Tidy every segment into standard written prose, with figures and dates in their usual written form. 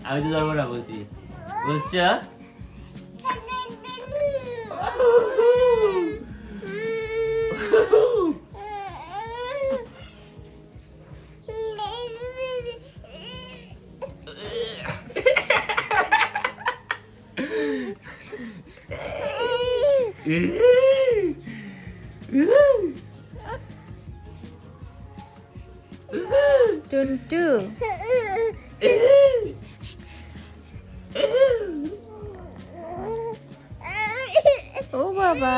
আমি তো ধরবো না বলছি, বুঝছো? টুন্টু ও বাবা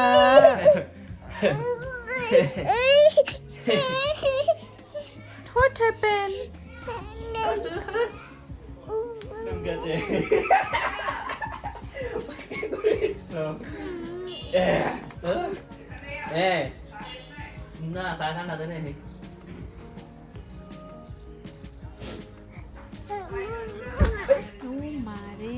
What happened? না খানা না দেনে নি Oh mare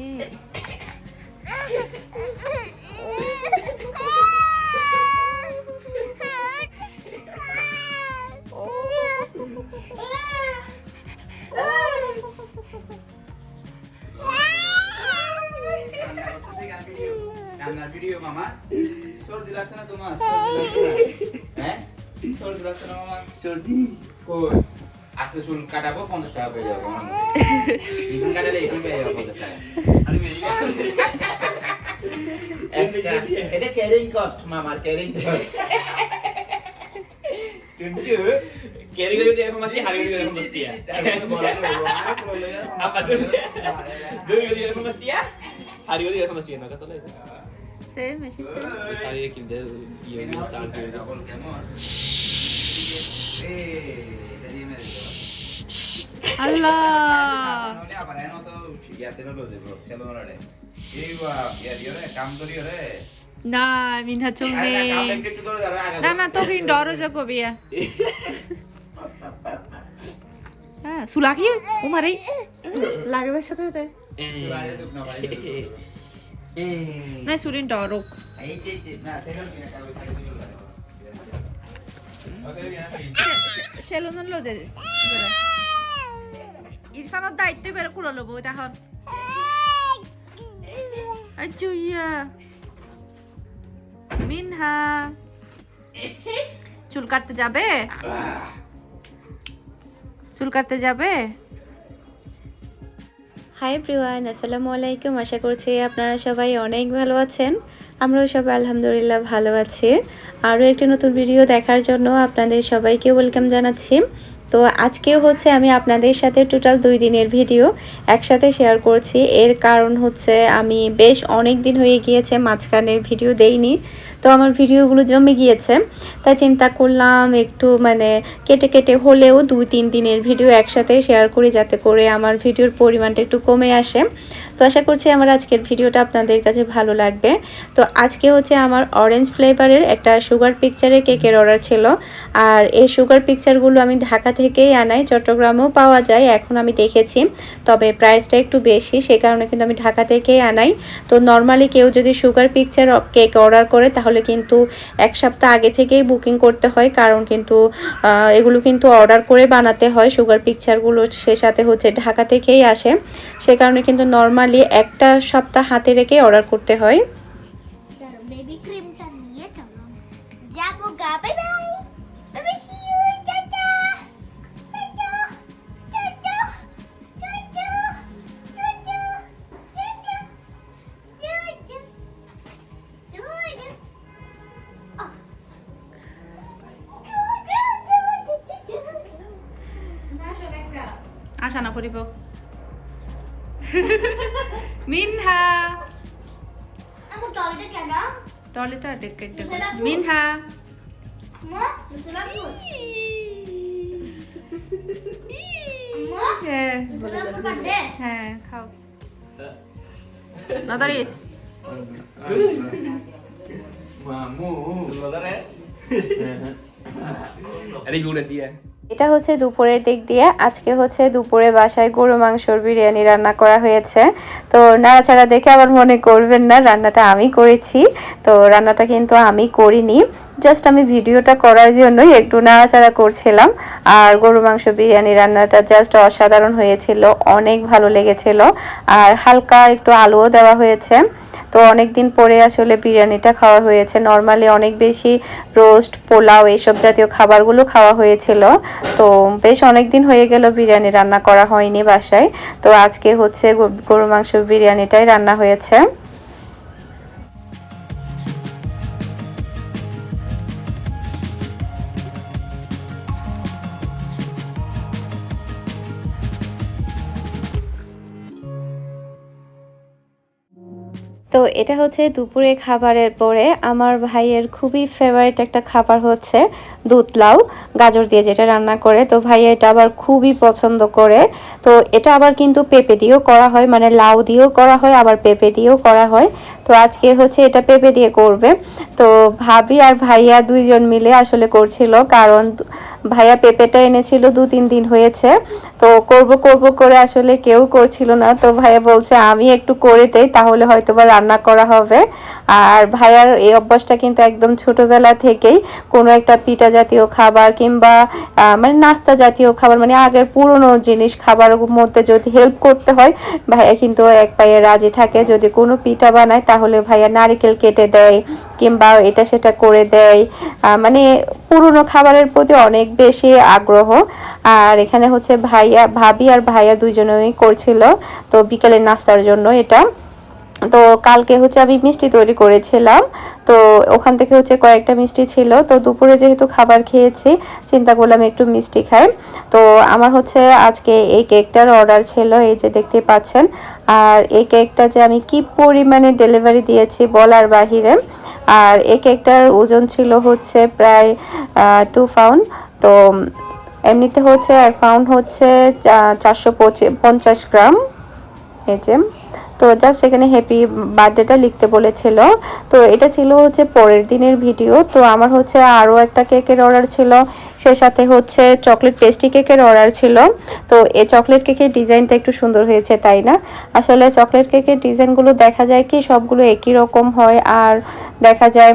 কান্নার ভিডিও মামা সর্দি লাগছে না তোমার হ্যাঁ সর্দি লাগছে না মামা সর্দি কই আজকে চুল কাটাবো 50 টাকা পেয়ে যাবো এখন কাটালে এখন পেয়ে যাবো 50 টাকা আরে এটা ক্যারিং কস্ট মামার ক্যারিং কস্ট কিন্তু ক্যারি করে দিয়ে এখন মাসি হারি করে এখন বসতিয়া apa dulu dulu dia এখন বসতিয়া হারি করে এখন বসতিয়া না কত লাগে Same machine হারি কিনতে ইয়ে তার দিয়ে ডাবল কেমন এটা দিয়ে মেরে দাও Allah নলে আবার এনো তো ইয়াতে মেলো দেবো সেলো নলে এই বাপ ইয়া দিও রে কাম করিও রে না মিনহা আরে চুমনে না কাম একটু ধরে দাঁড়া আগে না না তোকে ডরো যাকো বিয়া হ্যাঁ সুলাকি ও মারে লাগবে সাথে সাথে বাইরে তো না বাইরে না সুরিন ডরো এই যে না সেলো কিনা কাল সাথে দিও লাগে ওকে সেলুন লো যে ইরফানের দায়িত্ব বের করে লব তখন আচ্ছা মিনহা চুল কাটতে যাবে চুল কাটতে যাবে হাই এভরিওয়ান আসসালামু আলাইকুম আশা করছি আপনারা সবাই অনেক ভালো আছেন আমরাও সবাই আলহামদুলিল্লাহ ভালো আছি আরও একটি নতুন ভিডিও দেখার জন্য আপনাদের সবাইকে ওয়েলকাম জানাচ্ছি তো আজকেও হচ্ছে আমি আপনাদের সাথে টোটাল 2 দিনের ভিডিও একসাথে শেয়ার করছি এর কারণ হচ্ছে আমি বেশ অনেক দিন হয়ে গিয়েছে মাঝখানে ভিডিও দেইনি তো আমার ভিডিওগুলো জমে গিয়েছে তাই চিন্তা করলাম একটু মানে কেটে কেটে হলেও 2-3 দিনের ভিডিও একসাথে শেয়ার করি যাতে করে আমার ভিডিওর পরিমাণটা একটু কমে আসে তো আশা করছি আমার আজকের ভিডিওটা আপনাদের কাছে ভালো লাগবে তো আজকে হচ্ছে আমার অরেঞ্জ ফ্লেভারের একটা সুগার পিকচারের কেকের অর্ডার ছিল আর এই সুগার পিকচারগুলো আমি ঢাকা থেকেই আনাই চট্টগ্রামেও পাওয়া যায় এখন আমি দেখেছি তবে প্রাইসটা একটু বেশি সে কারণে কিন্তু আমি ঢাকা থেকেই আনাই তো নর্মালি কেউ যদি সুগার পিকচার কেক অর্ডার করে তাহলে কিন্তু এক সপ্তাহ আগে থেকেই বুকিং করতে হয় কারণ কিন্তু এগুলো কিন্তু অর্ডার করে বানাতে হয় সুগার পিকচারগুলো সে সাথে হচ্ছে ঢাকা থেকেই আসে সে কারণে কিন্তু নর্মালি একটা সপ্তাহ হাতে রেখে অর্ডার করতে হয় বেবি ক্রিমটা নিয়ে চলো যাবো গা bye bye bye see you টাটা টাটা টাটা টাটা টাটা আশা না করিব মিনহা আমার টয়লেট কেন টয়লেটটা দেখ একটা মিনহা মা মুসলা ফুল মা হ্যাঁ মুসলা ফুল পারলে হ্যাঁ খাও না দাঁড়িয়েছ মামু Sebentar ya. Ada gue udah dia. এটা হচ্ছে দুপুরের দিক দিয়ে। আজকে হচ্ছে দুপুরে বাসায় গরু মাংসর বিরিয়ানি রান্না করা হয়েছে। তো নাড়াচাড়া দেখে আবার মনে করবেন না রান্নাটা আমি করেছি, তো রান্নাটা কিন্তু আমি করিনি, জাস্ট আমি ভিডিওটা করার জন্যই একটু নাড়াচাড়া করছিলাম। আর গরু মাংস বিরিয়ানি রান্নাটা জাস্ট অসাধারণ হয়েছিল, অনেক ভালো লেগেছিল। আর হালকা একটু আলুও দেওয়া হয়েছে। তো অনেক দিন পরে আসলে বিরিয়ানিটা খাওয়া হয়েছে। নর্মালি অনেক বেশি রোস্ট, পোলাও এইসব জাতীয় খাবারগুলো খাওয়া হয়েছিল। তো বেশ অনেক দিন হয়ে গেল বিরিয়ানি রান্না করা হয়নি বাসায়। তো আজকে হচ্ছে গরু মাংস বিরিয়ানিটাই রান্না হয়েছে। তো এটা হচ্ছে দুপুরে খাবারের পরে আমার ভাইয়ের খুবই ফেভারিট একটা খাবার হচ্ছে দুধ লাউ গাজর দিয়ে যেটা রান্না করে। তো ভাইয়া এটা আবার খুবই পছন্দ করে। তো এটা আবার কিন্তু পেঁপে দিয়েও করা হয়, মানে লাউ দিয়েও করা হয়, আবার পেঁপে দিয়েও করা হয়। তো আজকে হচ্ছে এটা পেঁপে দিয়ে করবে। তো ভাবি আর ভাইয়া দুইজন মিলে আসলে করছিল, কারণ ভাইয়া পেঁপেটা এনেছিল 2-3 দিন হয়েছে। তো করব করব করে আসলে কেউ করছিল না। তো ভাইয়া বলছে আমি একটু করে দেই, তাহলে হয়তো বা রান্না করা হবে। আর ভাইয়ার এই অভ্যাসটা কিন্তু একদম ছোটবেলা থেকেই, কোনো একটা পিঠা জাতীয় খাবার কিংবা মানে নাস্তা জাতীয় খাবার, মানে আগের পুরনো জিনিস খাবারের মধ্যে যদি হেল্প করতে হয় ভাইয়া কিন্তু এক পায়ে রাজি থাকে। যদি কোনো পিঠা বানায় তাহলে ভাইয়া নারকেল কেটে দেয় কিংবা এটা সেটা করে দেয়, মানে পুরনো খাবারের প্রতি অনেক বেশি আগ্রহ। আর এখানে হচ্ছে ভাবি আর ভাইয়া দুইজনেই করছিল তো বিকেলের নাস্তার জন্য এটা। তো কালকে হচ্ছে আমি মিষ্টি তৈরি করেছিলাম, তো ওখান থেকে হচ্ছে কয়েকটা মিষ্টি ছিল। তো দুপুরে যেহেতু খাবার খেয়েছি চিন্তা করলাম একটু মিষ্টি খাই। তো আমার হচ্ছে আজকে এই কেকটার অর্ডার ছিল, এই যে দেখতে পাচ্ছেন। আর এই কেকটা যে আমি কি পরিমাণে ডেলিভারি দিয়েছি বলার বাহিরে। আর এই কেকটার ওজন ছিল হচ্ছে প্রায় 2 পাউন্ড। তো এমনিতে হচ্ছে 1 পাউন্ড হচ্ছে 450 গ্রাম। এই যে, তো জাস্ট এখানে হ্যাপি বার্থডেটা লিখতে বলেছিল। তো এটা ছিল হচ্ছে পরের দিনের ভিডিও। তো আমার হচ্ছে আরও একটা কেকের অর্ডার ছিল, সে সাথে হচ্ছে চকলেট পেস্ট্রি কেকের অর্ডার ছিল। তো এই চকলেট কেকের ডিজাইনটা একটু সুন্দর হয়েছে, তাই না? আসলে চকলেট কেকের ডিজাইনগুলো দেখা যায় কি সবগুলো একই রকম হয়, আর দেখা যায়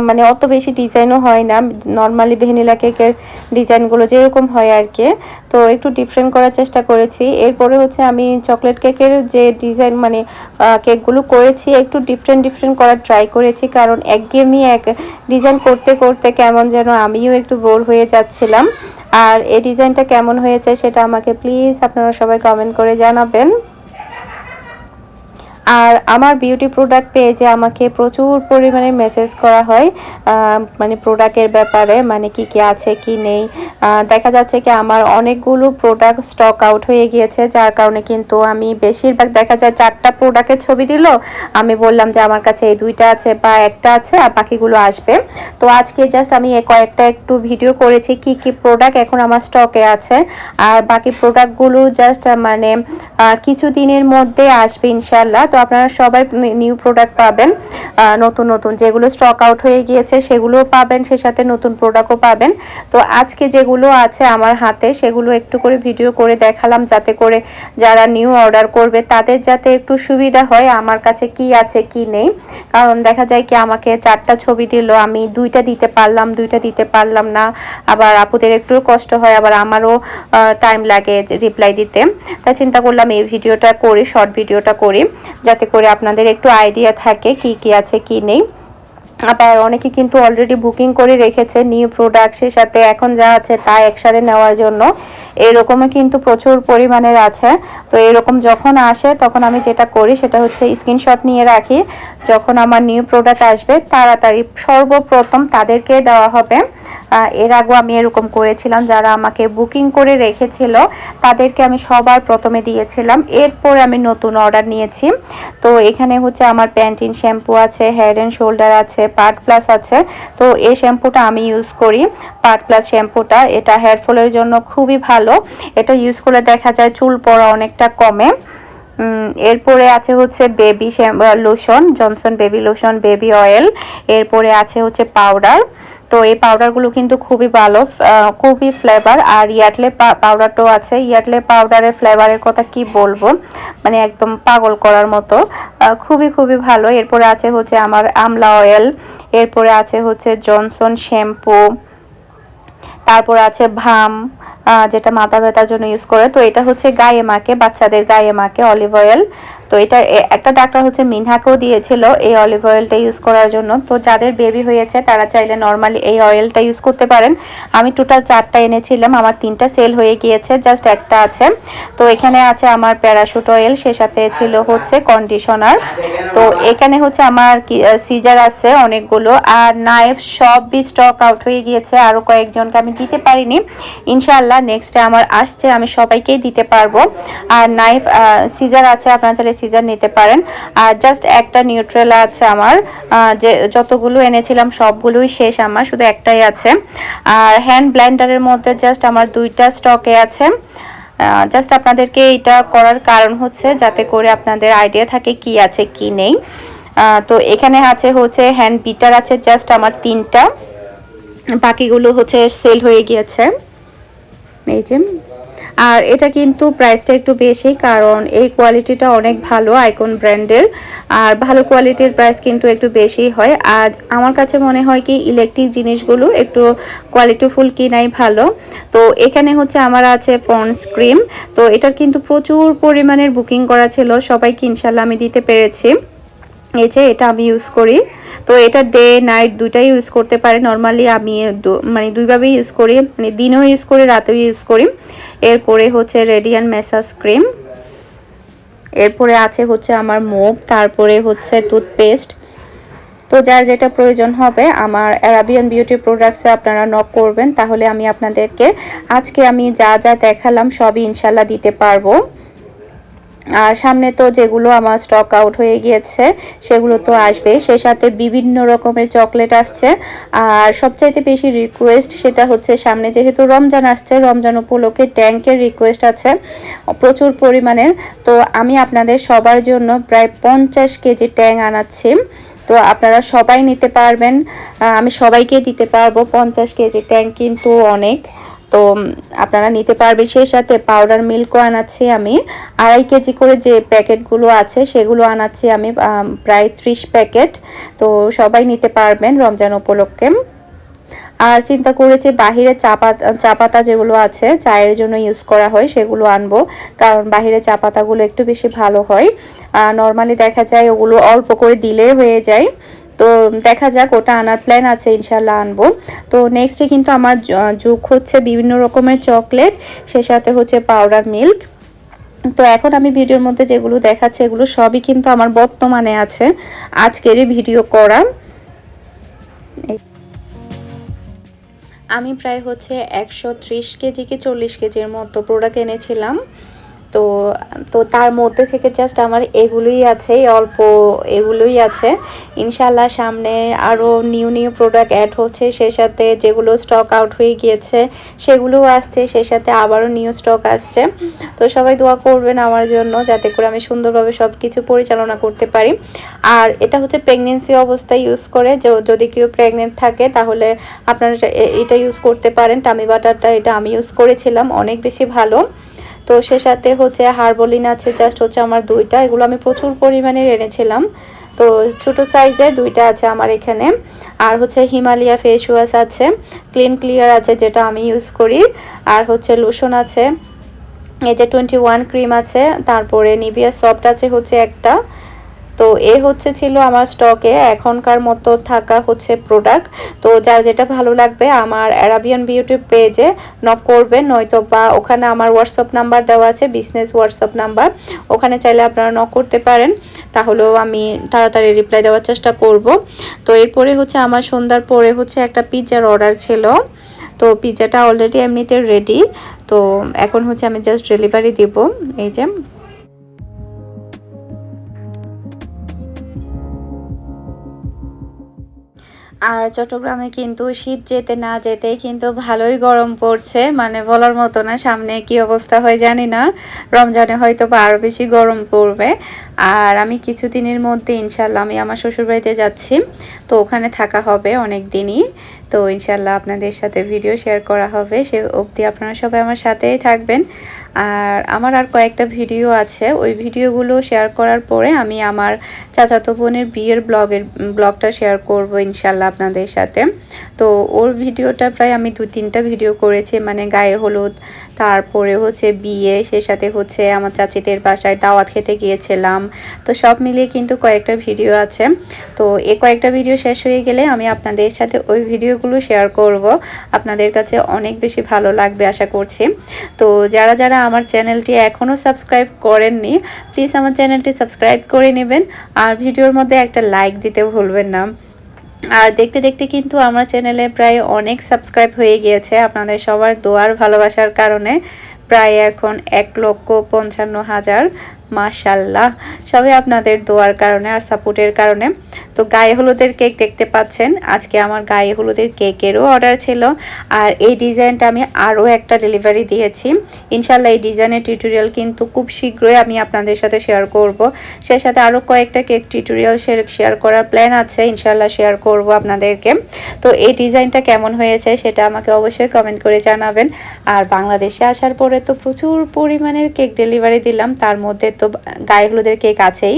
মানে অত বেশি ডিজাইনও হয় না, নর্মালি ভ্যানিলা কেকের ডিজাইনগুলো যেরকম হয় আর কি। তো একটু ডিফারেন্ট করার চেষ্টা করেছি। এরপরে হচ্ছে আমি চকলেট কেকের যে ডিজাইন মানে কেকগুলো করেছি একটু ডিফারেন্ট করার ট্রাই করেছি, কারণ একঘেয়েমি এক ডিজাইন করতে করতে কেমন যেন আমিও একটু বোর হয়ে যাচ্ছিলাম। আর এই ডিজাইনটা কেমন হয়েছে সেটা আমাকে প্লিজ আপনারা সবাই কমেন্ট করে জানাবেন। আর আমার বিউটি প্রোডাক্ট পেজে আমাকে প্রচুর পরিমাণে মেসেজ করা হয় মানে প্রোডাক্টের ব্যাপারে, মানে কি কি আছে কি নেই। দেখা যাচ্ছে কি আমার অনেকগুলো প্রোডাক্ট স্টক আউট হয়ে গিয়েছে, যার কারণে কিন্তু আমি বেশিরভাগ দেখা যায় 4টা প্রোডাক্টের ছবি দিল, আমি বললাম যে আমার কাছে এই 2টা আছে বা একটা আছে আর বাকিগুলো আসবে। তো আজকে জাস্ট আমি কয়েকটা একটু ভিডিও করেছি কি কি প্রোডাক্ট এখন আমার স্টকে আছে, আর বাকি প্রোডাক্টগুলো জাস্ট মানে কিছু দিনের মধ্যে আসবে ইনশাল্লাহ। তো আপনারা সবাই নিউ প্রোডাক্ট পাবেন, নতুন নতুন যেগুলো স্টক আউট হয়ে গিয়েছে সেগুলোও পাবেন, সে সাথে নতুন প্রোডাক্টও পাবেন। তো আজকে যেগুলো আছে আমার হাতে সেগুলো একটু করে ভিডিও করে দেখালাম, যাতে করে যারা নিউ অর্ডার করবে তাদের যাতে একটু সুবিধা হয় আমার কাছে কি আছে কি নেই। কারণ দেখা যায় কি আমাকে 4টা ছবি দিল, আমি 2টা দিতে পারলাম না, আবার আপুদের একটু কষ্ট হয়, আবার আমারও টাইম লাগে রিপ্লাই দিতে। তাই চিন্তা করলাম এই ভিডিওটা করি, শর্ট ভিডিওটা করি, যাতে করে আপনাদের একটু আইডিয়া থাকে কি কি আছে কি নেই। আবার অনেকে কিন্তু অলরেডি বুকিং করে রেখেছে নিউ প্রোডাক্ট, সে সাথে এখন যা আছে তা একসাথে নেওয়ার জন্য, এরকমও কিন্তু প্রচুর পরিমাণের আছে। তো এরকম যখন আসে তখন আমি যেটা করি সেটা হচ্ছে স্ক্রিনশট নিয়ে রাখি, যখন আমার নিউ প্রোডাক্ট আসবে তাড়াতাড়ি সর্বপ্রথম তাদেরকে দেওয়া হবে। এর আগেও আমি এরকম করেছিলাম, যারা আমাকে বুকিং করে রেখেছিল তাদেরকে আমি সবার প্রথমে দিয়েছিলাম, এরপর আমি নতুন অর্ডার নিয়েছি। তো এখানে হচ্ছে আমার প্যান্টিন শ্যাম্পু আছে, হেড অ্যান্ড শোল্ডার আছে, পার্ট প্লাস আছে। তো এই শ্যাম্পুটা আমি ইউজ করি, পার্ট প্লাস শ্যাম্পুটা, এটা হেয়ার ফলের জন্য খুবই ভালো। এটা ইউজ করে দেখা যায় চুল পড়া অনেকটা কমে। এরপরে আছে হচ্ছে baby lotion, Johnson baby lotion, baby oil. এরপরে আছে হচ্ছে পাউডার। তো এই পাউডারগুলো কিন্তু খুবই ভালো, খুবই ফ্লেভার। আর ইয়ার্ডলে পাউডারটাও আছে, ইয়ার্ডলে পাউডারের ফ্লেভারের কথা কি বলবো, মানে একদম পাগল করার মতো, খুবই খুবই ভালো। এরপরে আছে হচ্ছে আমার আমলা অয়েল, এরপরে আছে হচ্ছে জনসন শ্যাম্পু, তারপর আছে ভাম, যেটা মাথা ব্যথার জন্য ইউজ করে। তো এটা হচ্ছে গায়ে মাখে, বাচ্চাদের গায়ে মাখে অলিভ অয়েল। তো এটা একটা ডাক্তার হচ্ছে মিনহাকেও দিয়েছিল এই অলিভ অয়েলটা ইউজ করার জন্য। তো যাদের বেবি হয়েছে তারা চাইলে নর্মালি এই অয়েলটা ইউজ করতে পারেন। আমি টোটাল 4টা এনেছিলাম, আমার 3টা সেল হয়ে গিয়েছে, জাস্ট একটা আছে। তো এখানে আছে আমার প্যারাশুট অয়েল, সে সাথে ছিল হচ্ছে কন্ডিশনার। তো এখানে হচ্ছে আমার সিজার আছে অনেকগুলো, আর নাইফ সবই স্টক আউট হয়ে গিয়েছে, আরও কয়েকজনকে আমি দিতে পারিনি। ইনশাআল্লাহ নেক্সটে আমার আসছে, আমি সবাইকেই দিতে পারবো। আর নাইফ সিজার আছে, আপনারা চাইলে সিজার নিতে পারেন। আর জাস্ট একটা নিউট্রেলা আছে আমার, যে যতগুলো এনেছিলাম সবগুলোই শেষ, আমার শুধু একটাই আছে। আর হ্যান্ড ব্লেন্ডারের মধ্যে জাস্ট আমার 2টা স্টকে আছে। জাস্ট আপনাদেরকে এটা করার কারণ হচ্ছে যাতে করে আপনাদের আইডিয়া থাকে কি আছে কি নেই। তো এখানে আছে হচ্ছে হ্যান্ড বিটার আছে জাস্ট আমার 3টা, বাকিগুলো হচ্ছে সেল হয়ে গিয়েছে এই যে। আর এটা কিন্তু প্রাইসটা একটু বেশি, কারণ এই কোয়ালিটিটা অনেক ভালো, আইকন ব্র্যান্ডের। আর ভালো কোয়ালিটির প্রাইস কিন্তু একটু বেশি হয়। আর আমার কাছে মনে হয় কি ইলেকট্রিক জিনিসগুলো একটু কোয়ালিটিফুল কিনাই ভালো। তো এখানে হচ্ছে আমার আছে পন্ডস ক্রিম। তো এটার কিন্তু প্রচুর পরিমাণের বুকিং করা ছিল, সবাইকে ইনশাল্লাহ আমি দিতে পেরেছি। এই যে এটা আমি ইউজ করি। তো এটা ডে নাইট দুইটাই ইউজ করতে পারে। নর্মালি আমি মানে দুইভাবেই ইউজ করি, মানে দিনেও ইউজ করি, রাতেও ইউজ করি। এরপরে হচ্ছে রেডিয়ান্ট ম্যাসাজ ক্রিম, এরপরে আছে হচ্ছে আমার মুভ, তারপরে হচ্ছে টুথপেস্ট। তো যার যেটা প্রয়োজন হবে আমার অ্যারাবিয়ান বিউটি প্রোডাক্টসে আপনারা নক করবেন, তাহলে আমি আপনাদেরকে আজকে আমি যা যা দেখালাম সবই ইনশাল্লাহ দিতে পারবো। আর সামনে তো যেগুলো আমার স্টক আউট হয়ে গিয়েছে সেগুলো তো আসবে, সে সাথে বিভিন্ন রকমের চকলেট আসছে। আর সবচাইতে বেশি রিকোয়েস্ট সেটা হচ্ছে সামনে যেহেতু রমজান আসছে, রমজান উপলক্ষে ট্যাঙ্কের রিকোয়েস্ট আছে প্রচুর পরিমাণের। তো আমি আপনাদের সবার জন্য প্রায় 50 কেজি ট্যাঙ্ক আনাচ্ছি। তো আপনারা সবাই নিতে পারবেন, আমি সবাইকে দিতে পারবো। 50 কেজি ট্যাঙ্ক কিন্তু অনেক, তো আপনারা নিতে পারবেন। সেই সাথে পাউডার মিল্কও আনাচ্ছি আমি, 2.5 কেজি করে যে প্যাকেটগুলো আছে সেগুলো আনাচ্ছি আমি প্রায় 30 প্যাকেট। তো সবাই নিতে পারবেন রমজান উপলক্ষে। আর চিন্তা করেছি বাহিরে চা পাতা যেগুলো আছে চায়ের জন্য ইউজ করা হয় সেগুলো আনবো, কারণ বাহিরে চা পাতাগুলো একটু বেশি ভালো হয়। নর্মালি দেখা যায় ওগুলো অল্প করে দিলে হয়ে যায়। তো দেখা যাক, ওটা আনার প্ল্যান আছে, ইনশাল্লাহ আনবো। তো নেক্সটে কিন্তু আমার যোগ হচ্ছে বিভিন্ন রকমের চকলেট, সে সাথে হচ্ছে পাউডার মিল্ক। তো এখন আমি ভিডিওর মধ্যে যেগুলো দেখাচ্ছি এগুলো সবই কিন্তু আমার বর্তমানে আছে, আজকেরই ভিডিও করা। আমি প্রায় হচ্ছে 130 কেজি কি 40 কেজির মতো প্রোডাক্ট এনেছিলাম। তো তার মধ্যে থেকে জাস্ট আমার এগুলোই আছে, অল্প এগুলোই আছে। ইনশাল্লাহ সামনে আরও নিউ প্রোডাক্ট অ্যাড হচ্ছে, সেই সাথে যেগুলো স্টক আউট হয়ে গিয়েছে সেগুলোও আসছে, সেই সাথে আবারও নিউ স্টক আসছে। তো সবাই দোয়া করবেন আমার জন্য যাতে করে আমি সুন্দরভাবে সব কিছু পরিচালনা করতে পারি। আর এটা হচ্ছে প্রেগনেন্সি অবস্থায় ইউজ করে, যদি কেউ প্রেগনেন্ট থাকে তাহলে আপনারা এটা ইউজ করতে পারেন। টামি বাটারটা এটা আমি ইউজ করেছিলাম, অনেক বেশি ভালো। তো সে সাথে হচ্ছে হার্বলিন আছে জাস্ট হচ্ছে আমার 2টা, এগুলো আমি প্রচুর পরিমাণে এনেছিলাম। তো ছোটো সাইজের 2টা আছে আমার এখানে। আর হচ্ছে হিমালয়া ফেস ওয়াশ আছে, ক্লিন ক্লিয়ার আছে যেটা আমি ইউজ করি। আর হচ্ছে লোশন আছে, এই যে 21 ক্রিম আছে, তারপরে নিভিয়া সফট আছে হচ্ছে একটা। তো হচ্ছে ছিল আমার স্টকে এখনকার মতো থাকা হচ্ছে প্রোডাক্ট। তো যার যেটা ভালো লাগবে আমার অ্যারাবিয়ান বিউটি পেজে নক করবেন, নয়তো বা ওখানে আমার হোয়াটসঅ্যাপ নাম্বার দেওয়া আছে, বিজনেস হোয়াটসঅ্যাপ নাম্বার, ওখানে চাইলে আপনারা নক করতে পারেন, তাহলেও আমি তাড়াতাড়ি রিপ্লাই দেওয়ার চেষ্টা করব। তো এরপরে হচ্ছে আমার সন্ধ্যার পরে হচ্ছে একটা পিৎজার অর্ডার ছিল। তো পিৎজাটা অলরেডি এমনিতে রেডি, তো এখন হচ্ছে আমি জাস্ট ডেলিভারি দিব। এই যে আর চট্টগ্রামে কিন্তু শীত যেতে না যেতেই কিন্তু ভালোই গরম পড়ছে, মানে বলার মতো না। সামনে কি অবস্থা হয় জানি না, রমজানে হয়তো বা আরও বেশি গরম পড়বে। আর আমি কিছুদিনের মধ্যে ইনশাল্লাহ আমি আমার শ্বশুরবাড়িতে যাচ্ছি, তো ওখানে থাকা হবে অনেক দিনই। তো ইনশাল্লাহ আপনাদের সাথে ভিডিও শেয়ার করা হবে, সে অবধি আপনারা সবাই আমার সাথেই থাকবেন। আর আমার আর কয়েকটা ভিডিও আছে, ওই ভিডিওগুলো শেয়ার করার পরে আমি আমার চাচাতো বোনের বিয়ের ব্লগটা শেয়ার করব ইনশাল্লাহ আপনাদের সাথে। তো ওর ভিডিওটা প্রায় আমি 2-3টা ভিডিও করেছি, মানে গায়ে হলুদ, তারপরে হচ্ছে বিয়ে, সে সাথে হচ্ছে আমার চাচিদের বাসায় দাওয়াত খেতে গিয়েছিলাম। তো সব মিলিয়ে কিন্তু কয়েকটা ভিডিও আছে। তো এই কয়েকটা ভিডিও শেষ হয়ে গেলে আমি আপনাদের সাথে ওই ভিডিওগুলো শেয়ার করব, আপনাদের কাছে অনেক বেশি ভালো লাগবে আশা করছি। তো যারা যারা আমার চ্যানেলটি এখনও সাবস্ক্রাইব করেননি, প্লিজ আমার চ্যানেলটি সাবস্ক্রাইব করে নেবেন, আর ভিডিওর মধ্যে একটা লাইক দিতে ভুলবেন না। আর দেখতে দেখতে কিন্তু আমার চ্যানেলে প্রায় অনেক সাবস্ক্রাইব হয়ে গিয়েছে আপনাদের সবার দোয়ার ভালোবাসার কারণে, প্রায় এখন 1,55,000। মাশাল্লাহ, সবই আপনাদের দোয়ার কারণে আর সাপোর্টের কারণে। তো গায়ে হলুদের কেক দেখতে পাচ্ছেন, আজকে আমার গায়ে হলুদের কেকেরও অর্ডার ছিল। আর এই ডিজাইনটা আমি আরও একটা ডেলিভারি দিয়েছি, ইনশাল্লাহ এই ডিজাইনের টিউটোরিয়াল কিন্তু খুব শীঘ্রই আমি আপনাদের সাথে শেয়ার করব। সে সাথে আরও কয়েকটা কেক টিউটোরিয়াল শেয়ার করার প্ল্যান আছে, ইনশাল্লাহ শেয়ার করব আপনাদেরকে। তো এই ডিজাইনটা কেমন হয়েছে সেটা আমাকে অবশ্যই কমেন্ট করে জানাবেন। আর বাংলাদেশে আসার পরে তো প্রচুর পরিমাণের কেক ডেলিভারি দিলাম, তার মধ্যে তো গায়ে হলুদের কেক আছেই।